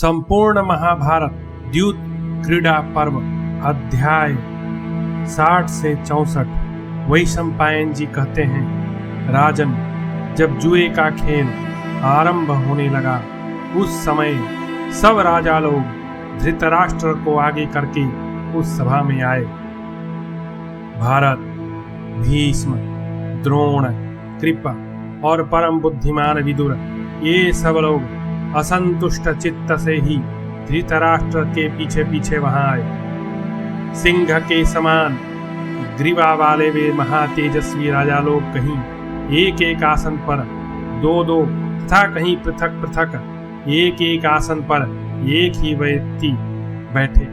संपूर्ण महाभारत द्यूत क्रीड़ा पर्व अध्याय 60 से 64। वैशंपायन जी कहते हैं, राजन, जब जुए का खेल आरंभ होने लगा उस समय सब राजा लोग धृतराष्ट्र को आगे करके उस सभा में आए। भारत, भीष्म, द्रोण, कृप और परम बुद्धिमान विदुर ये सब लोग असंतुष्ट चित्त से ही धृतराष्ट्र के पीछे पीछे वहां आए। सिंह के समान ग्रीवा वाले वे महातेजस्वी राजा लोग कहीं एक एक आसन पर दो दो तथा कहीं पृथक पृथक एक एक आसन पर एक ही व्यक्ति बैठे।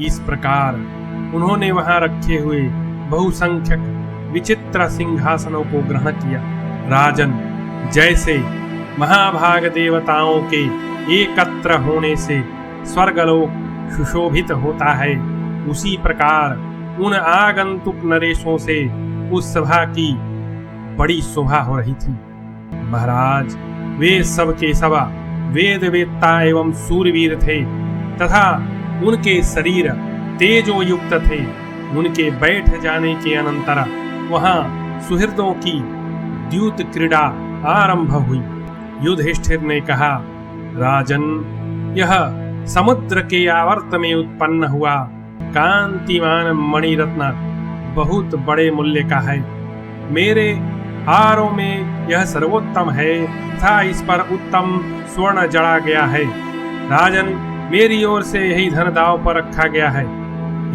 इस प्रकार उन्होंने वहां रखे हुए बहुसंख्यक विचित्र सिंहासनों को ग्रहण किया। राजन, जैसे महाभाग देवताओं के एकत्र होने से स्वर्गलोक सुशोभित होता है, उसी प्रकार उन आगंतुक नरेशों से उस सभा की बड़ी शोभा हो रही थी। महाराज, वे सब के सभा वेद वेत्ता एवं सूरवीर थे तथा उनके शरीर तेजो युक्त थे। उनके बैठ जाने के अनंतर वहां सुहृदों की द्यूत क्रीड़ा आरंभ हुई। युधिष्ठिर ने कहा, राजन, यह समुद्र के आवर्त में उत्पन्न हुआ कांतिमान मणिरत्न बहुत बड़े मूल्य का है। मेरे हारों में यह सर्वोत्तम है तथा इस पर उत्तम स्वर्ण जड़ा गया है। राजन, मेरी ओर से यही धन दांव पर रखा गया है।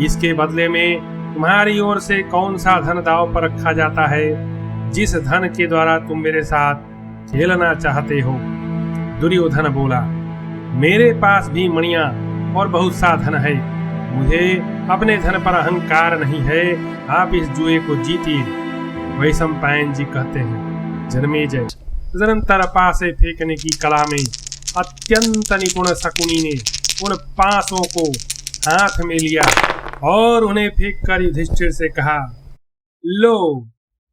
इसके बदले में तुम्हारी ओर से कौन सा धन दांव पर रखा जाता है जिस धन के द्वारा तुम मेरे साथ खेलना चाहते हो? दुर्योधन बोला, मेरे पास भी मणियां और बहुत सा धन है। मुझे अपने धन पर अहंकार नहीं है। आप इस जुए को जीतिए। वैशंपायन जी कहते हैं, जन्मेजय, तदनंतर पासे फेंकने की कला में अत्यंत निपुण शकुनी ने उन पासों को हाथ में लिया और उन्हें फेंक कर युधिष्ठिर से कहा, लो,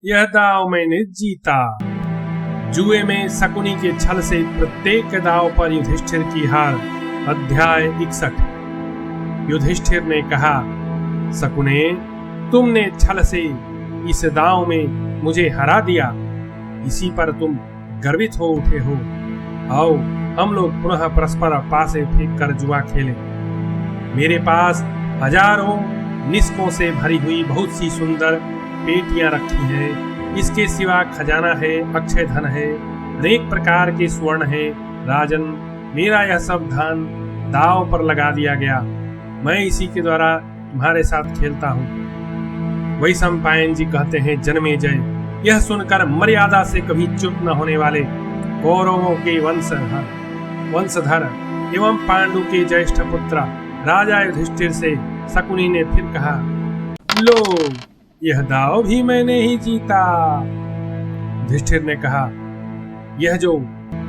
यह दांव मैंने जीता। जुए में शकुनी के छल से प्रत्येक दांव पर युधिष्ठिर की हार। अध्याय 61। युधिष्ठिर ने कहा, शकुने, तुमने छल से इस दांव में मुझे हरा दिया। इसी पर तुम गर्वित हो उठे हो। आओ, हम लोग पुनः परस्पर पासे फेंक कर जुआ खेलें। मेरे पास हजारों निष्कों से भरी हुई बहुत सी सुंदर पेटियां रखी हैं। इसके सिवा खजाना है, अक्षय धन है, अनेक प्रकार के स्वर्ण है। राजन, मेरा यह सब धन दांव पर लगा दिया गया। मैं इसी के द्वारा तुम्हारे साथ खेलता हूँ। वैशंपायन जी कहते हैं, जन्मेजय, यह सुनकर मर्यादा से कभी चुप न होने वाले कौरवों के वंशधर एवं पांडु के ज्येष्ठ पुत्र राजा युधिष्ठिर से शकुनी ने फिर कहा, लो, यह दांव भी मैंने ही जीता। युधिष्ठिर ने कहा, यह जो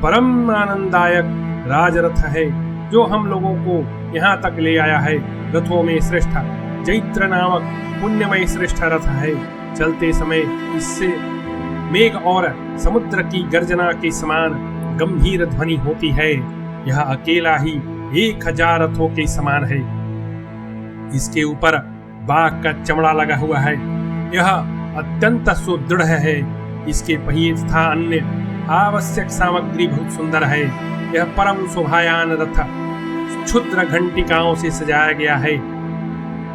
परम आनंददायक राजरथ है जो हम लोगों को यहाँ तक ले आया है, रथों में श्रेष्ठ जैत्र नामक पुण्यमय श्रेष्ठ रथ है। चलते समय इससे मेघ और समुद्र की गर्जना के समान गंभीर ध्वनि होती है। यह अकेला ही 1000 रथों के समान है। इसके ऊपर बाघ का चमड़ा लगा हुआ है। यह अत्यंत सुदृढ़ है। इसके पहिए तथा अन्य आवश्यक सामग्री बहुत सुंदर है। यह परम शोभायान रथ क्षुद्र घंटिकाओं से सजाया गया है।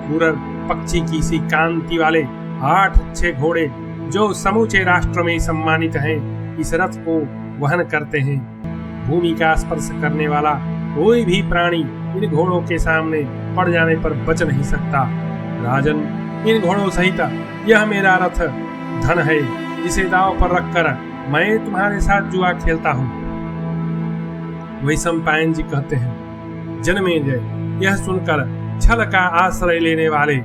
पूरब पक्षी की सी कांति वाले 8 अच्छे घोड़े जो समूचे राष्ट्र में सम्मानित हैं, इस रथ को वहन करते हैं। भूमि का स्पर्श करने वाला कोई भी प्राणी इन घोड़ों के सामने पड़ जाने पर बच नहीं सकता। राजन, इन घोड़ों सहित यह मेरा रथ धन है जिसे दांव पर रखकर मैं तुम्हारे साथ जुआ खेलता हूँ। वैशंपायन जी कहते हैं, जन्मेजय, यह सुनकर छल का आश्रय लेने वाले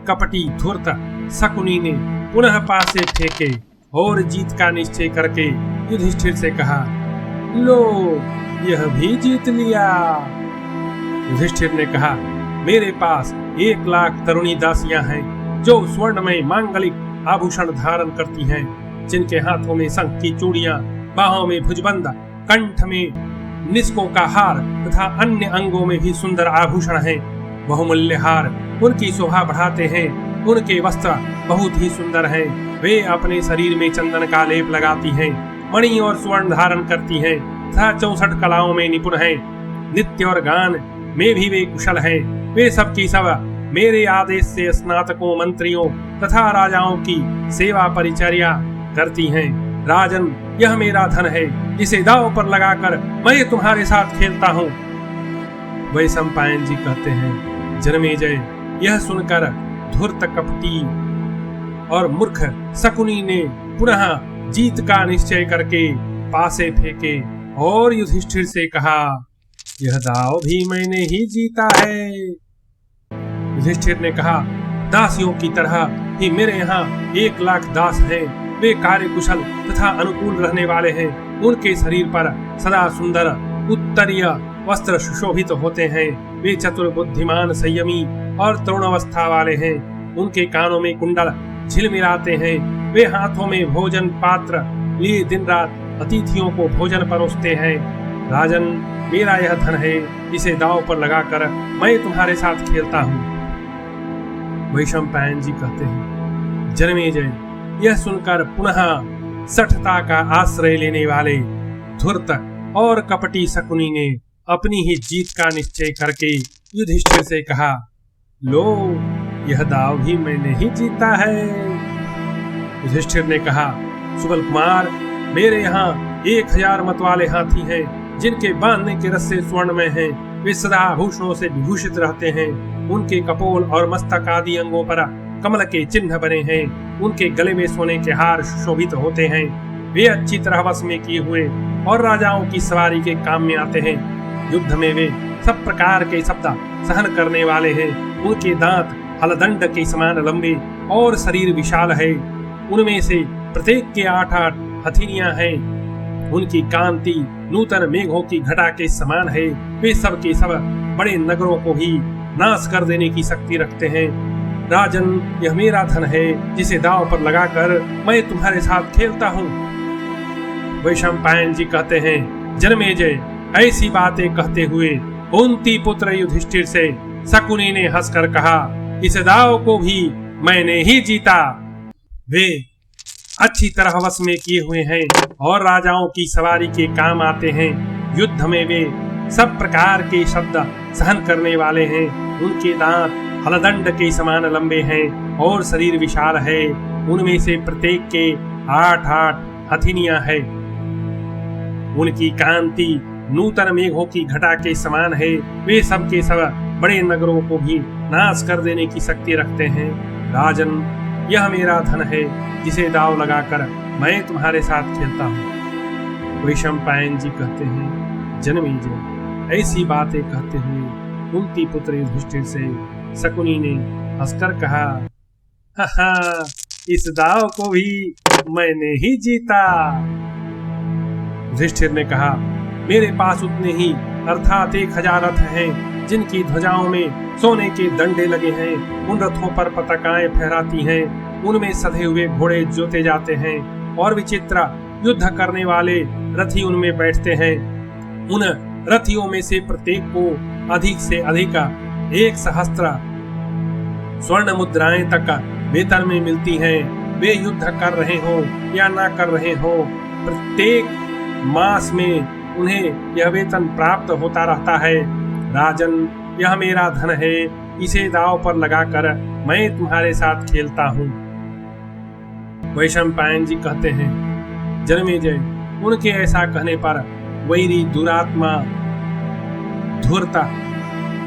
कपटी धूर्त शकुनी ने पुनः पासे फेंके और जीत का निश्चय करके युधिष्ठिर से कहा, लो, यह भी जीत लिया। युधिष्ठिर ने कहा, मेरे पास 1 लाख तरुणी दासियां हैं जो स्वर्णमय मांगलिक आभूषण धारण करती हैं, जिनके हाथों में शंख की चूड़ियां, बाहों में भुजबंद, कंठ में निस्कों का हार तथा अन्य अंगों में भी सुंदर आभूषण हैं। बहुमूल्य हार उनकी शोभा बढ़ाते हैं। उनके वस्त्र बहुत ही सुंदर हैं। वे अपने शरीर में चंदन का लेप लगाती हैं, मणि और स्वर्ण धारण करती हैं तथा 64 कलाओं में निपुण हैं। नृत्य और गान में भी वे कुशल हैं। वे सब की सब मेरे आदेश से स्नातकों, मंत्रियों तथा राजाओं की सेवा परिचर्या करती हैं। राजन, यह मेरा धन है जिसे दांव पर लगाकर मैं तुम्हारे साथ खेलता हूँ। वैशंपायन जी कहते हैं, जन्मेजय, यह सुनकर धूर्त, कपटी और मूर्ख शकुनी ने पुनः जीत का निश्चय करके पासे फेंके और युधिष्ठिर से कहा, यह दांव भी मैंने ही जीता है। युधिष्ठिर ने कहा, दासियों की तरह ही मेरे यहाँ 1 लाख दास हैं। वे कार्य कुशल तथा अनुकूल रहने वाले हैं। उनके शरीर पर सदा सुंदर उत्तरीय वस्त्र सुशोभित होते हैं। वे चतुर, बुद्धिमान, संयमी और तरुण अवस्था वाले हैं। उनके कानों में कुंडल झिलमिलाते हैं। वे हाथों में भोजन पात्र लिए दिन रात अतिथियों को भोजन परोसते हैं। राजन, मेरा यह धन है जिसे दांव पर लगाकर मैं तुम्हारे साथ खेलता हूँ। वैशंपायन जी कहते हैं, जन्मेजय, यह सुनकर पुनः सठता का आश्रय लेने वाले धूर्त और कपटी शकुनी ने अपनी ही जीत का निश्चय करके युधिष्ठिर से कहा, लो, यह दांव भी मैंने ही जीता है। युधिष्ठिर ने कहा, सुबल कुमार, मेरे यहाँ 1000 मत वाले हाथी हैं, जिनके बांधने के रस्से स्वर्ण में हैं। वे सदा आभूषणों से विभूषित रहते हैं। उनके कपोल और मस्तक आदि अंगों पर कमल के चिन्ह बने हैं। उनके गले में सोने के हार सुशोभित होते हैं। वे अच्छी तरह वश में किए हुए और राजाओं की सवारी के काम में आते हैं। युद्ध में वे सब प्रकार के शब्द सहन करने वाले हैं। उनके दांत हलदंड के समान लंबे और शरीर विशाल है। उनमें से प्रत्येक के 8-8 हथेलियां हैं। उनकी कांति नूतन मेघों की घटा के समान है। वे सब के सब बड़े नगरों को भी नाश कर देने की शक्ति रखते हैं। राजन, यह मेरा धन है जिसे दांव पर लगाकर मैं तुम्हारे साथ खेलता हूँ। वैशंपायन जी कहते हैं, जन्मेजय, ऐसी बातें कहते हुए कुंती पुत्र युधिष्ठिर से शकुनी ने हंसकर कहा, इस दांव को भी मैंने ही जीता। वे अच्छी तरह वश में किए हुए हैं और राजाओं की सवारी के काम आते हैं। युद्ध में वे सब प्रकार के शब्द सहन करने वाले हैं। उनके दांत हलदंड के समान लंबे हैं और शरीर विशाल है। उनमें से प्रत्येक के 8-8 हथेलियां हैं। उनकी कांति नूतन मेघों की घटा के समान है। वे सब के सब बड़े नगरों को भी नाश कर देने की शक्ति रखते हैं। राजन, यह मेरा धन है जिसे दांव लगाकर मैं तुम्हारे साथ खेलता हूँ। वैशंपायन जी कहते हैं, जन्मेजय, ऐसी बातें कहते हुए कुंती पुत्र युधिष्ठिर से शकुनी ने हंसकर कहा, हा, इस दांव को भी मैंने ही जीता। युधिष्ठिर ने कहा, मेरे पास उतने ही अर्थात 1000 रथ हैं, जिनकी ध्वजाओं में सोने के डंडे लगे हैं। उन रथों पर पताकाएं फहराती हैं। उनमें सधे हुए घोड़े जोते जाते हैं और विचित्र युद्ध करने वाले रथी उनमें बैठते हैं। उन रथियों में से प्रत्येक को अधिक से अधिक 1,000 स्वर्ण मुद्राएं तक वेतन में मिलती हैं। वे युद्ध कर रहे हो या ना कर रहे हो, प्रत्येक मास में उन्हें यह वेतन प्राप्त होता रहता है। राजन, यह मेरा धन है, इसे दांव पर लगाकर मैं तुम्हारे साथ खेलता हूँ। वैशंपायन जी कहते हैं, जन्मेजय, उनके ऐसा कहने पर वैरी दुरात्मा धूर्त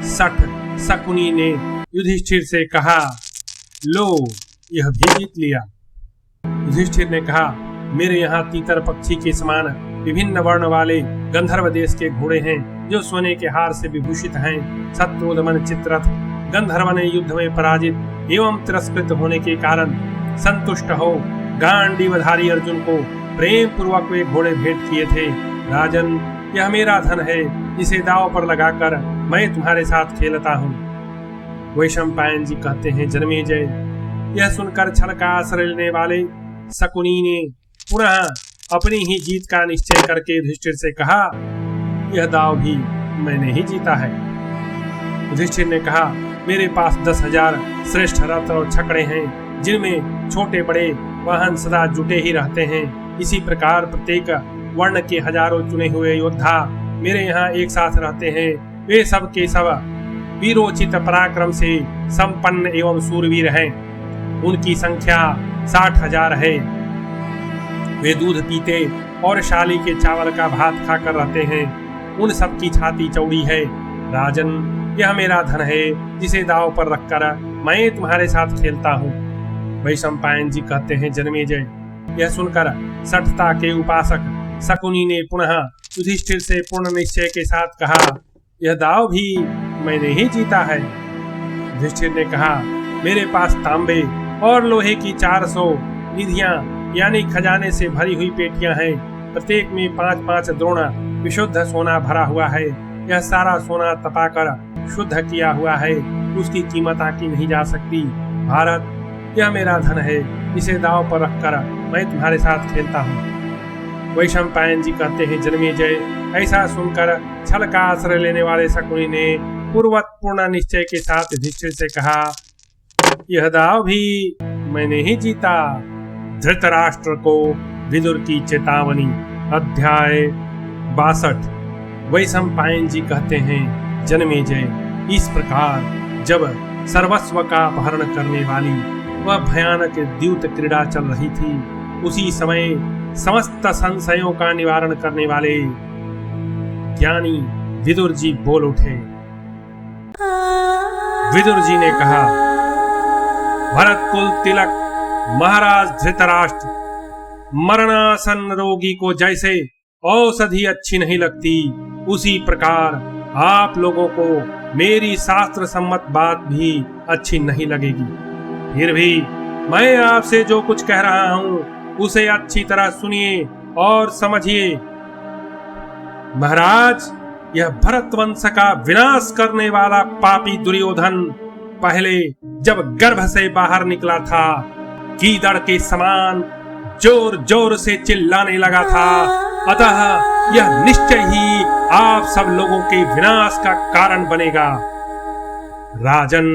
सठ शकुनी ने युधिष्ठिर से कहा, लो, यह भी जीत लिया। युधिष्ठिर ने कहा, मेरे यहाँ तीतर पक्षी के समान विभिन्न वर्ण वाले गंधर्व देश के घोड़े हैं, जो सोने के हार से विभूषित हैं। शत्रुदमन चित्ररथ गंधर्व ने युद्ध में पराजित एवं तिरस्कृत होने के कारण संतुष्ट हो गांडीवधारी अर्जुन को प्रेम पूर्वक वे घोड़े भेंट किए थे। राजन, यह मेरा धन है, जिसे दांव पर लगाकर मैं तुम्हारे साथ खेलता हूँ। वैशंपायन जी कहते हैं, जन्मेजय, यह सुनकर छल का आश्रय लेने वाले शकुनी ने पुनः अपनी ही जीत का निश्चय करके युधिष्ठिर से कहा, यह दाव भी मैंने ही जीता है। युधिष्ठिर ने कहा, मेरे पास 10,000 श्रेष्ठ रथ और छकड़े हैं, जिनमें छोटे बड़े वाहन सदा जुटे ही रहते हैं। इसी प्रकार प्रत्येक वर्ण के हजारों चुने हुए योद्धा मेरे यहाँ एक साथ रहते हैं। वे सब के सब वीरोचित पराक्रम से संपन्न एवं सूरवीर हैं। उनकी संख्या 60,000 है। वे दूध पीते और शाली के चावल का भात खाकर रहते हैं। उन सब की छाती चौड़ी है। राजन, यह मेरा धन है, जिसे दांव पर रखकर मैं तुम्हारे साथ खेलता हूँ। वैशंपायन जी कहते हैं, जन्मेजय, यह सुनकर सठता के उपासक शकुनी ने पुनः युधिष्ठिर से पूर्ण निश्चय के साथ कहा, यह दाव भी मैंने ही जीता है। युधिष्ठिर ने कहा, मेरे पास तांबे और लोहे की 400 निधियां यानी खजाने से भरी हुई पेटियां हैं। प्रत्येक में 5-5 द्रोण विशुद्ध सोना भरा हुआ है। यह सारा सोना तपाकर शुद्ध किया हुआ है। उसकी कीमत आकी नहीं जा सकती। भारत, यह मेरा धन है, इसे दांव पर रखकर मैं तुम्हारे साथ खेलता हूँ। वैशंपायन जी कहते हैं, जन्मेजय, ऐसा सुनकर छल का आश्रय लेने वाले शकुनी ने पूर्वत पूर्ण निश्चय के साथ युधिष्ठिर से कहा, यह दाव भी मैंने ही जीता। धृतराष्ट्र को विदुर की चेतावनी। अध्याय 62। वैशंपायन जी कहते हैं, जन्मेजय, इस प्रकार जब सर्वस्व का अपहरण करने वाली वह भयानक द्यूत क्रीड़ा चल रही थी, उसी समय समस्त संशयों का निवारण करने वाले ज्ञानी विदुर जी बोल उठे। विदुर जी ने कहा, भरत कुल तिलक महाराज धृतराष्ट्र, मरणासन रोगी को जैसे औषधि अच्छी नहीं लगती, उसी प्रकार आप लोगों को मेरी शास्त्र सम्मत बात भी अच्छी नहीं लगेगी। फिर भी मैं आपसे जो कुछ कह रहा हूं उसे अच्छी तरह सुनिए और समझिए। महाराज, यह भरत वंश का विनाश करने वाला पापी दुर्योधन पहले जब गर्भ से बाहर निकला था, गीदड़ के समान जोर जोर से चिल्लाने लगा था। अतः यह निश्चय ही आप सब लोगों के विनाश का कारण बनेगा। राजन,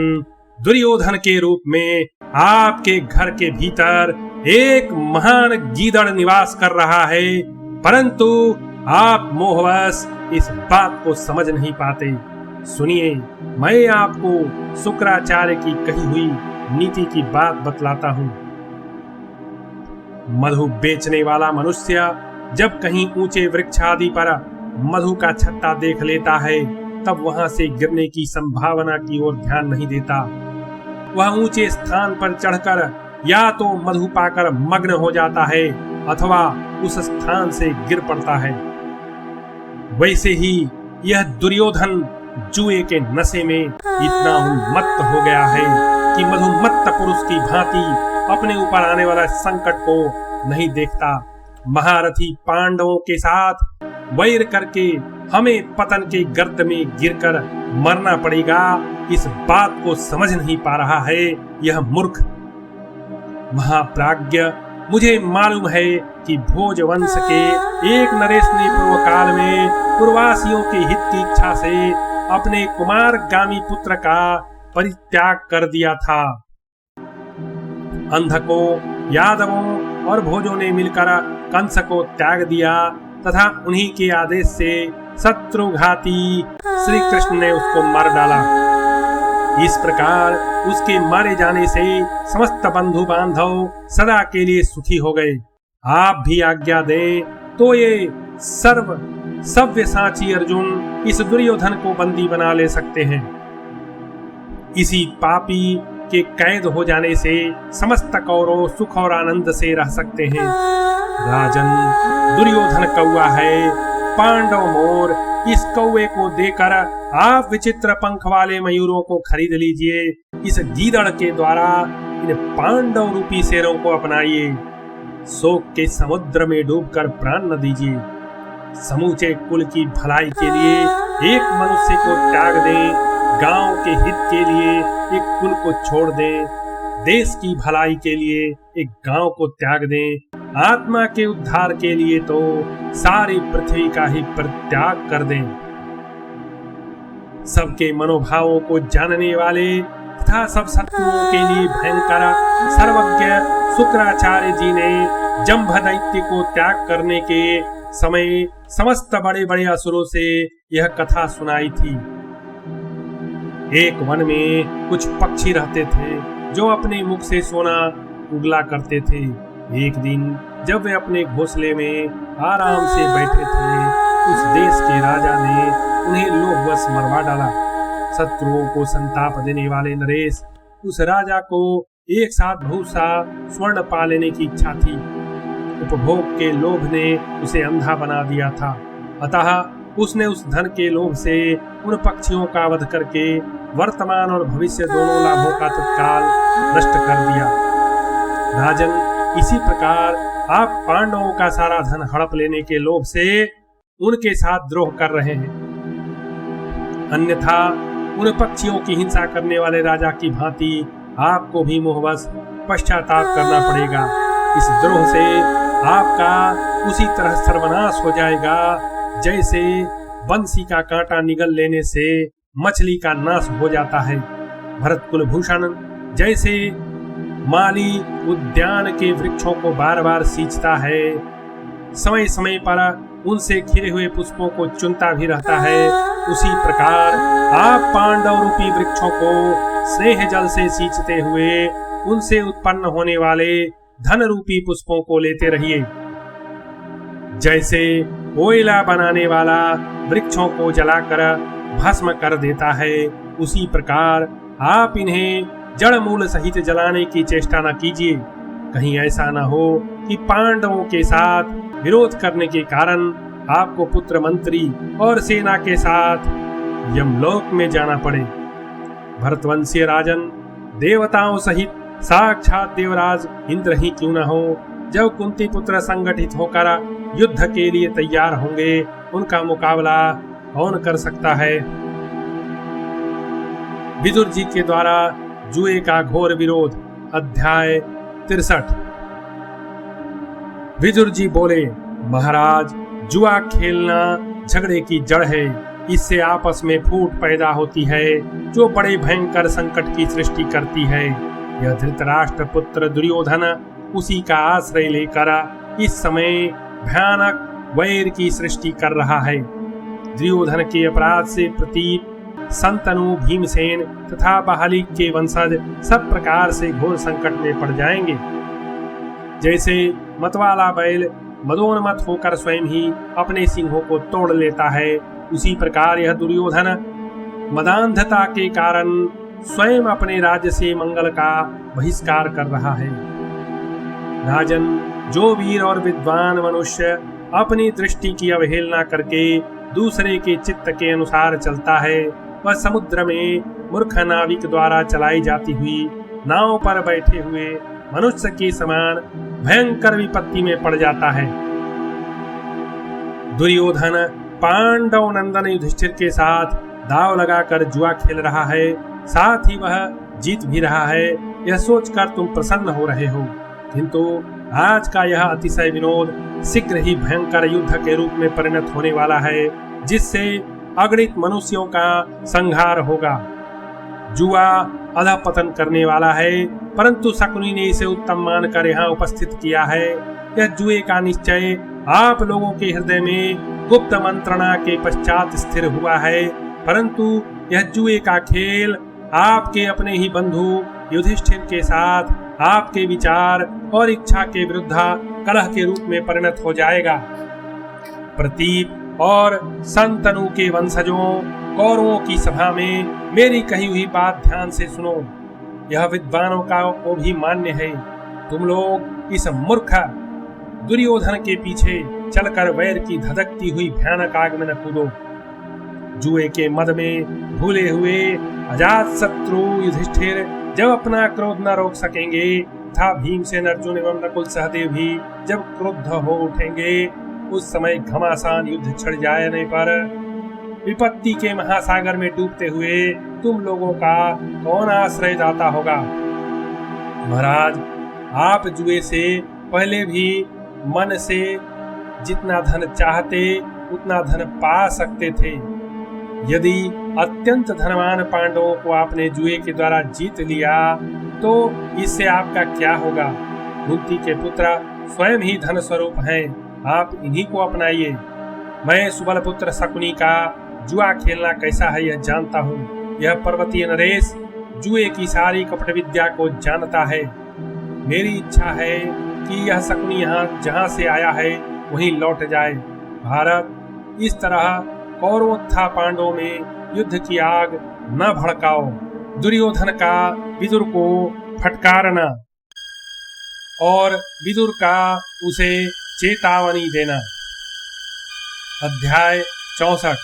दुर्योधन के रूप में आपके घर के भीतर एक महान गीदड़ निवास कर रहा है, परंतु आप मोहवश इस बात को समझ नहीं पाते। सुनिए, मैं आपको शुक्राचार्य की कही हुई नीति की बात बतलाता हूँ। मधु बेचने वाला मनुष्य जब कहीं ऊंचे वृक्ष आदि पर मधु का छत्ता देख लेता है, तब वहां से गिरने की संभावना की ओर ध्यान नहीं देता। वह ऊंचे स्थान पर चढ़कर या तो मधु पाकर मग्न हो जाता है अथवा उस स्थान से गिर पड़ता है। वैसे ही यह दुर्योधन जुए के नशे में इतना उन्मत्त हो गया है कि मधुमत्त पुरुष की भांति अपने ऊपर आने वाला संकट को नहीं देखता। महारथी पांडवों के साथ वैर करके हमें पतन के गर्त में गिरकर मरना पड़ेगा, इस बात को समझ नहीं पा रहा है यह मूर्ख। महाप्राज्ञ, मुझे मालूम है कि भोज वंश के एक नरेश ने पूर्व काल में पूर्वासियों के हित की इच्छा से अपने कुमार गामी पुत्र का परित्याग कर दिया था। अंधकों, यादवों और भोजों ने मिलकर कंस को त्याग दिया तथा उन्हीं के आदेश से शत्रुघाती श्री कृष्ण ने उसको मार डाला। इस प्रकार उसके मारे जाने से समस्त बंधु बांधव सदा के लिए सुखी हो गए। आप भी आज्ञा दें तो ये सव्यसाची अर्जुन इस दुर्योधन को बंदी बना ले सकते हैं। इसी पापी के कैद हो जाने से समस्त कौरव सुख और आनंद से रह सकते हैं। राजन, दुर्योधन कौआ है, पांडव मोर। इस कौवे को देकर आप विचित्र पंख वाले मयूरों को खरीद लीजिए। इस गीदड़ के द्वारा इन पांडव रूपी शेरों को अपनाइए। शोक के समुद्र में डूबकर प्राण न दीजिए। समूचे कुल की भलाई के लिए एक मनुष्य को त्याग दें, गांव के हित के लिए एक कुल को छोड़ दें। देश की भलाई के लिए एक गांव को त्याग दें, आत्मा के उद्धार के लिए तो सारी पृथ्वी का ही परित्याग कर दें। सबके मनोभावों को जानने वाले तथा सब शत्रुओं के लिए भयंकर सर्वज्ञ शुक्राचार्य जी ने जंभ दैत्य को त्याग करने के समय समस्त बड़े बड़े असुरों से यह कथा सुनाई थी। एक वन में कुछ पक्षी रहते थे जो अपने मुख से सोना उगला करते थे। एक दिन जब वे अपने घोंसले में आराम से बैठे थे, उस देश के राजा ने उन्हें लोभवश मरवा डाला। शत्रुओं को संताप देने वाले नरेश उस राजा को एक साथ बहुत सा स्वर्ण पा लेने की इच्छा थी। उपभोग के लोभ ने उसे अंधा बना दिया था, अतः उसने उस धन के लोभ से उन पक्षियों का वध करके वर्तमान और भविष्य दोनों लाभों का तत्काल नष्ट कर दिया। राजन, इसी प्रकार आप पांडवों का सारा धन हड़प लेने के लोभ से उनके साथ द्रोह कर रहे हैं, अन्यथा उन पक्षियों की हिंसा करने वाले राजा की भांति आपको भी मोहवश पश्चाताप करना पड़ेगा। इस द्रोह से आपका उसी तरह सर्वनाश हो जाएगा जैसे बंसी का कांटा निगल लेने से मछली का नाश हो जाता है। भरत कुलभूषण जैसे माली उद्यान के वृक्षों को बार बार सींचता है, समय समय पर उनसे खिले हुए पुष्पों को चुनता भी रहता है, उसी प्रकार आप पांडव रूपी वृक्षों को स्नेह जल से सींचते हुए उनसे उत्पन्न होने वाले धन रूपी पुष्पों को लेते रहिए। जैसे कोयला बनाने वाला वृक्षों को जलाकर भस्म कर देता है, उसी प्रकार आप इन्हें जड़ मूल सहित जलाने की चेष्टा न कीजिए। कहीं ऐसा न हो कि पांडवों के साथ विरोध करने के कारण आपको पुत्र मंत्री और सेना के साथ यमलोक में जाना पड़े। भरतवंशीय राजन, देवताओं सहित साक्षात देवराज इंद्र ही क्यों न हो, जब कुंती पुत्र संगठित होकर युद्ध के लिए तैयार होंगे, उनका मुकाबला कौन कर सकता है। विदुर जी के द्वारा जुए का घोर विरोध। अध्याय 63। विदुर जी बोले, महाराज, जुआ खेलना झगड़े की जड़ है। इससे आपस में फूट पैदा होती है जो बड़े भयंकर संकट की सृष्टि करती है। यह धृतराष्ट्र पुत्र दुर्योधन उसी का आश्रय लेकर इस समय भयानक वैर की सृष्टि कर रहा है। दुर्योधन के अपराध से प्रतीप, संतनु, भीमसेन तथा बाहलिक के वंशज सब प्रकार से घोर संकट में पड़ जाएंगे। जैसे मतवाला बैल मदोन्मत्त होकर स्वयं ही अपने सिंहों को तोड़ लेता है, उसी प्रकार यह दुर्योधन मदांधता के कारण स्वयं अपने राज्य से मंगल का बहिष्कार कर रहा है। राजन, जो वीर और विद्वान मनुष्य अपनी दृष्टि की अवहेलना करके दूसरे के चित्त के अनुसार चलता है, वह समुद्र में मूर्ख नाविक द्वारा चलाई जाती हुई नाव पर बैठे हुए मनुष्य के समान भयंकर विपत्ति में पड़ जाता है। दुर्योधन पांडव नंदन युधिष्ठिर के साथ दाव लगाकर जुआ खेल रहा है, साथ ही वह जीत भी रहा है। यह सोचकर तुम प्रसन्न हो रहे हो, किंतु आज का यह अतिशय विनोद शीघ्र ही भयंकर युद्ध के रूप में परिणत होने वाला है, जिससे अगणित मनुष्यों का संहार होगा। जुआ अधःपतन करने वाला है, परंतु शकुनी ने इसे उत्तम मानकर यहाँ उपस्थित किया है। यह जुए का निश्चय आप लोगों के हृदय में गुप्त मंत्रणा के पश्चात स्थिर हुआ है, परंतु यह जुए का खेल आपके अपने ही बंधु युधिष्ठिर के साथ आपके विचार और इच्छा के विरुद्ध कलह के रूप में परिणत हो जाएगा। प्रतीप और संतनु के वंशजों, कौरवों की सभा में मेरी कही हुई बात ध्यान से सुनो। यह विद्वानों को भी मान्य है। तुम लोग इस मूर्ख दुर्योधन के पीछे चलकर वैर की धधकती हुई भयानक आग में न कूदो। जुए के मद में भूले हुए अजात शत्रु युधिष्ठिर जब अपना क्रोध न रोक सकेंगे तथा भीमसेन, अर्जुन एवं नकुल सहदेव भी जब क्रुद्ध हो उठेंगे, उस समय घमासान युद्ध छिड़ जाने पर विपत्ति के महासागर में डूबते हुए तुम लोगों का कौन आश्रयदाता होगा। महाराज, आप जुए से पहले भी मन से जितना धन चाहते उतना धन पा सकते थे। यदि अत्यंत धनवान पांडवों को आपने जुए के द्वारा जीत लिया तो इससे आपका क्या होगा? कुंती के पुत्र स्वयं ही धन स्वरूप हैं, आप इन्हीं को अपनाइए। मैं सुबल पुत्र शकुनी का जुआ खेलना कैसा है यह जानता हूँ। यह पर्वतीय नरेश जुए की सारी कपट विद्या को जानता है। मेरी इच्छा है कि यह शकुनी यहाँ जहाँ से आया है वहीं लौट जाए। भारत, इस तरह कौरवोत्था पांडवों में युद्ध की आग न भड़काओ। दुर्योधन का विदुर को फटकारना और विदुर का उसे चेतावनी देना। अध्याय 64।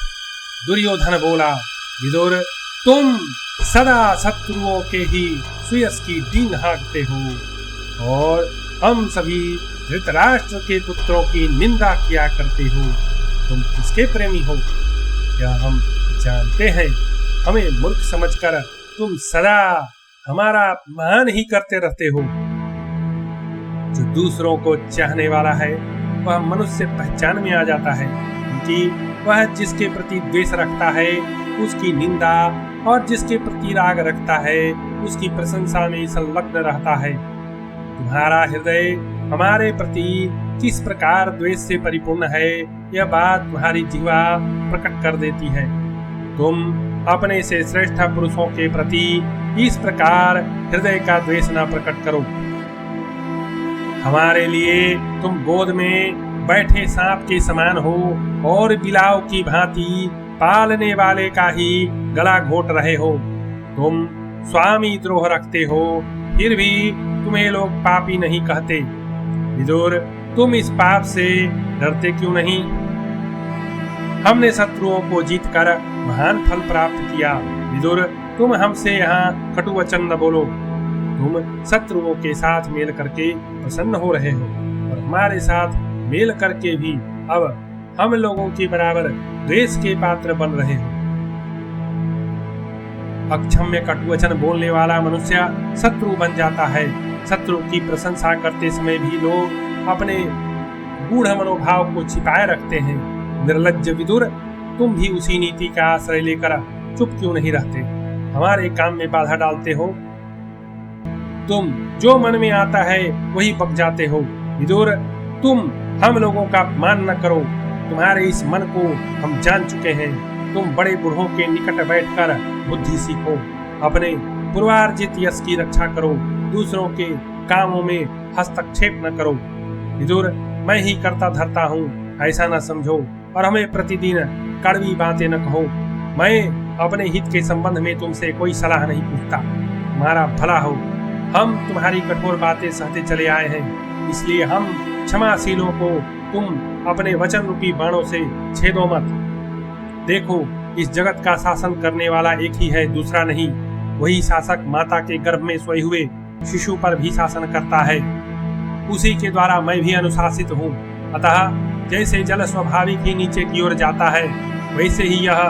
दुर्योधन बोला, विदुर, तुम सदा शत्रुओं के ही सुयस की डींग हाँकते हो और हम सभी धृतराष्ट्र के पुत्रों की निंदा किया करते हो। तुम किसके प्रेमी हो क्या हम जानते हैं। हमें मूर्ख समझकर तुम सदा हमारा अपमान ही करते रहते हो। जो दूसरों को चाहने वाला है वह मनुष्य पहचान में आ जाता है, क्योंकि वह जिसके प्रति द्वेष रखता है उसकी निंदा और जिसके प्रति राग रखता है उसकी प्रशंसा में संलग्न रहता है। तुम्हारा हृदय हमारे प्रति किस प्रकार द्वेष से परिपूर्ण है यह बात तुम्हारी जीवा प्रकट कर देती है। तुम अपने से श्रेष्ठ पुरुषों के प्रति इस प्रकार हृदय का द्वेष न प्रकट करो। हमारे लिए तुम गोद में बैठे सांप के समान हो और बिलाव की भांति पालने वाले का ही गला घोट रहे हो। तुम स्वामी द्रोह रखते हो, फिर भी तुम्हें लोग पापी नहीं कहते। विदुर, तुम इस पाप से डरते क्यों नहीं? हमने शत्रुओं को जीतकर महान फल प्राप्त किया। विदुर, तुम हमसे यहाँ कटु वचन न बोलो। तुम शत्रुओं के साथ मेल करके प्रसन्न हो रहे हो और हमारे साथ मेल करके भी अब हम लोगों के बराबर द्वेष के पात्र बन रहे हो। अक्षम्य कटुवचन बोलने वाला मनुष्य शत्रु बन जाता है। शत्रु की प्रशंसा करते समय भी लोग अपने गूढ़ मनोभाव को छिपाए रखते हैं। निर्लज्ज विदुर, तुम भी उसी नीति का आश्रय लेकर चुप क्यों नहीं रहते? हमारे काम में बाधा डालते हो। तुम जो मन में आता है वही बक जाते हो। विदुर, तुम हम लोगों का अपमान न करो। तुम्हारे इस मन को हम जान चुके हैं। तुम बड़े बूढ़ों के निकट बैठकर बुद्धि सीखो। अपने पूर्वार्जित यश की रक्षा करो, दूसरों के कामों में हस्तक्षेप न करो। विदुर, मैं ही करता धरता हूँ ऐसा न समझो और हमें प्रतिदिन कड़वी बातें न कहो। मैं अपने हित के संबंध में तुमसे कोई सलाह नहीं पूछता। तुम्हारा भला हो। हम तुम्हारी कठोर बातें सहते चले आए हैं, इसलिए हम क्षमाशीलों को तुम अपने वचन रूपी बाणों से छेदो मत। देखो, इस जगत का शासन करने वाला एक ही है, दूसरा नहीं। वही शासक माता के गर्भ में सोए हुए शिशु पर भी शासन करता है। उसी के द्वारा मैं भी अनुशासित हूँ। अतः जैसे जल स्वाभाविक ही नीचे की ओर जाता है, वैसे ही यह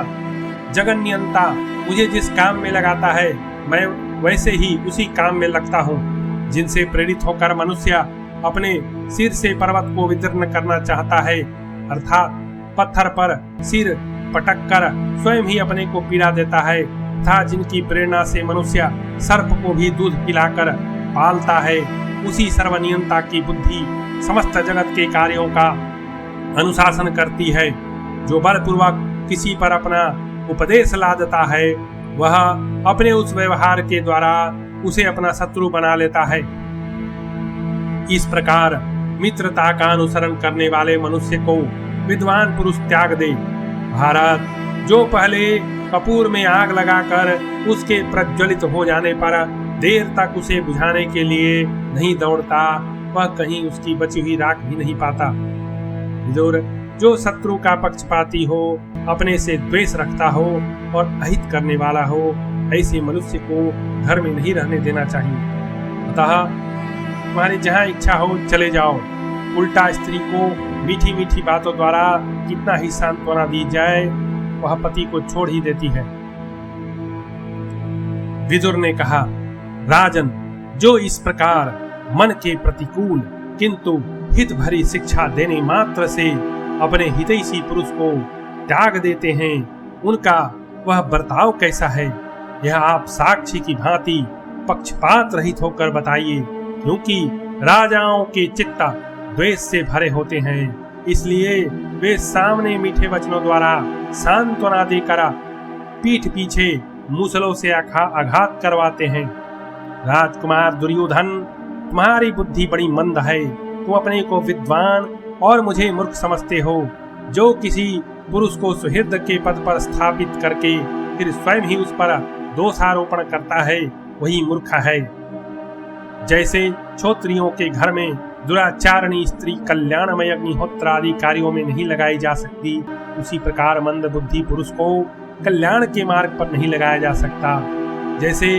जगन्यंता मुझे जिस काम में लगाता है मैं वैसे ही उसी काम में लगता हूँ। जिनसे प्रेरित होकर मनुष्य अपने सिर से पर्वत को विदीर्ण करना चाहता है, अर्थात पत्थर पर सिर पटक कर स्वयं ही अपने को पीड़ा देता है, तथा जिनकी प्रेरणा से मनुष्य सर्प को भी दूध पिलाकर पालता है, उसी सर्वनियंता की बुद्धि समस्त जगत के कार्यों का अनुशासन करती है। जो बलपूर्वक किसी पर अपना उपदेश लादता है, वह अपने उस व्यवहार के द्वारा उसे अपना शत्रु बना लेता है। इस प्रकार मित्रता का अनुसरण करने वाले मनुष्य को विद्वान पुरुष त्याग दे। भारत, जो पहले कपूर में आग लगाकर उसके प्रज्वलित हो जाने पर देर तक उसे बुझाने के लिए नहीं दौड़ता, वह कहीं उसकी बची हुई राख भी नहीं पाता। विदुर, जो शत्रु का पक्षपाती हो, अपने से द्वेष रखता हो और अहित करने वाला हो, ऐसे मनुष्य को घर में नहीं रहने देना चाहिए। अतः तुम्हारी जहाँ इच्छा हो चले जाओ। उल्टा स्त्री को मीठी मीठी बातों द्वारा कितना ही सांत्वना दी जाए, वह पति को छोड़ ही देती है। विदुर ने कहा, राजन, जो इस प्रकार मन के प्रतिकूल किंतु हित भरी शिक्षा देने मात्र से अपने हितैषी पुरुष को त्याग देते हैं, उनका वह बर्ताव कैसा है, यह आप साक्षी की भांति पक्षपात रहित होकर बताइए, क्योंकि राजाओं के चित्त द्वेष से भरे होते हैं, इसलिए वे सामने मीठे वचनों द्वारा सांत्वना देकर पीठ पीछे मूसलों से आघात करवाते हैं। राजकुमार दुर्योधन, तुम्हारी बुद्धि बड़ी मंद है, तुम अपने को विद्वान और मुझे मूर्ख समझते हो। जो किसी पुरुष को सुहृद के पद पर स्थापित करके फिर स्वयं ही उस पर दोषारोपण करता है, वही मूर्ख है। जैसे क्षत्रियों के घर में दुराचारणी स्त्री कल्याणमय अग्निहोत्र आदि कार्यों में नहीं लगाई जा सकती, उसी प्रकार मंद बुद्धि पुरुष को कल्याण के मार्ग पर नहीं लगाया जा सकता। जैसे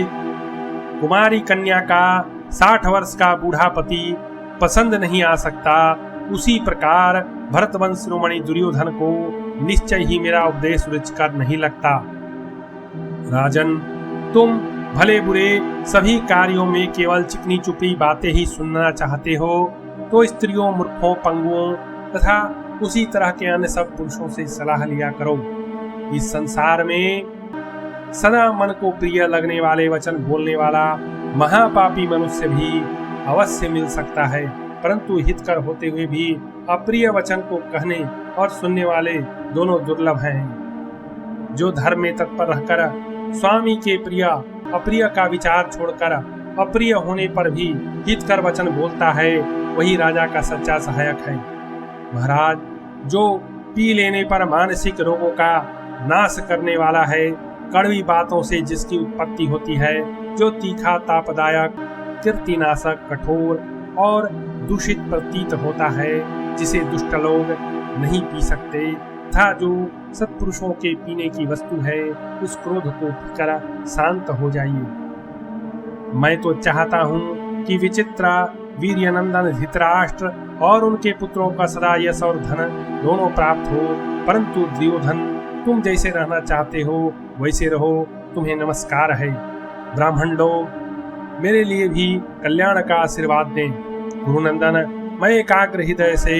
कुमारी कन्या का 60 वर्ष का बूढ़ा पति पसंद नहीं आ सकता, उसी प्रकार भरतवंश शिरोमणि दुर्योधन को निश्चय ही मेरा उपदेश रुचिकर नहीं लगता। राजन, तुम भले बुरे सभी कार्यों में केवल चिकनी चुपड़ी बातें ही सुनना चाहते हो, तो स्त्रियों, मूर्खों, पंगुओं तथा उसी तरह के अन्य सब पुरुषों से सलाह लिया करो। इस संसार में सदा मन को प्रिय लगने वाले वचन बोलने वाला महापापी मनुष्य भी अवश्य मिल सकता है, परंतु हितकर होते हुए भी अप्रिय वचन को कहने और सुनने वाले दोनों दुर्लभ हैं। जो धर्म में तत्पर रहकर स्वामी के प्रिय अप्रिय का विचार छोड़कर अप्रिय होने पर भी हितकर वचन बोलता है, वही राजा का सच्चा सहायक है। महाराज, जो पी लेने पर मानसिक रोगों का नाश करने वाला है, कड़वी बातों से जिसकी उत्पत्ति होती है, जो तीखा, तापदायक, कीर्तिनाशक, कठोर और दूषित प्रतीत होता है, जिसे दुष्ट लोग नहीं पी सकते, तथा जो सत्पुरुषों के पीने की वस्तु है, उस क्रोध को पीकर शांत हो जाइए। मैं तो चाहता हूँ कि विचित्रा, वीर्यनंदन, धृतराष्ट्र और उनके पुत्रों का सदा यश और धन दोनों प्राप्त हो, परंतु दुर्योधन, तुम जैसे रहना चाहते हो वैसे रहो, तुम्हें नमस्कार है। ब्राह्मण लोग मेरे लिए भी कल्याण का आशीर्वाद दें। गुरुनंदन, मैं एकाग्र हृदय से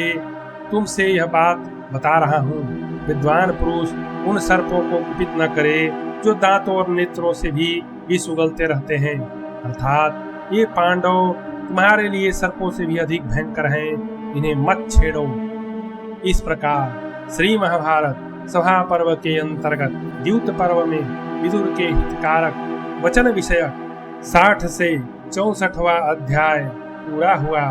तुमसे यह बात बता रहा हूँ। विद्वान पुरुष उन सर्पों को कुपित न करे जो दांतों और नेत्रों से भी विष उगलते रहते हैं, अर्थात ये पांडव तुम्हारे लिए सर्पों से भी अधिक भयंकर हैं, इन्हें मत छेड़ो। इस प्रकार श्री महाभारत सभा पर्व के अंतर्गत द्यूत पर्व में विदुर के हितकारक वचन विषयक 60 से 64वां अध्याय पूरा हुआ।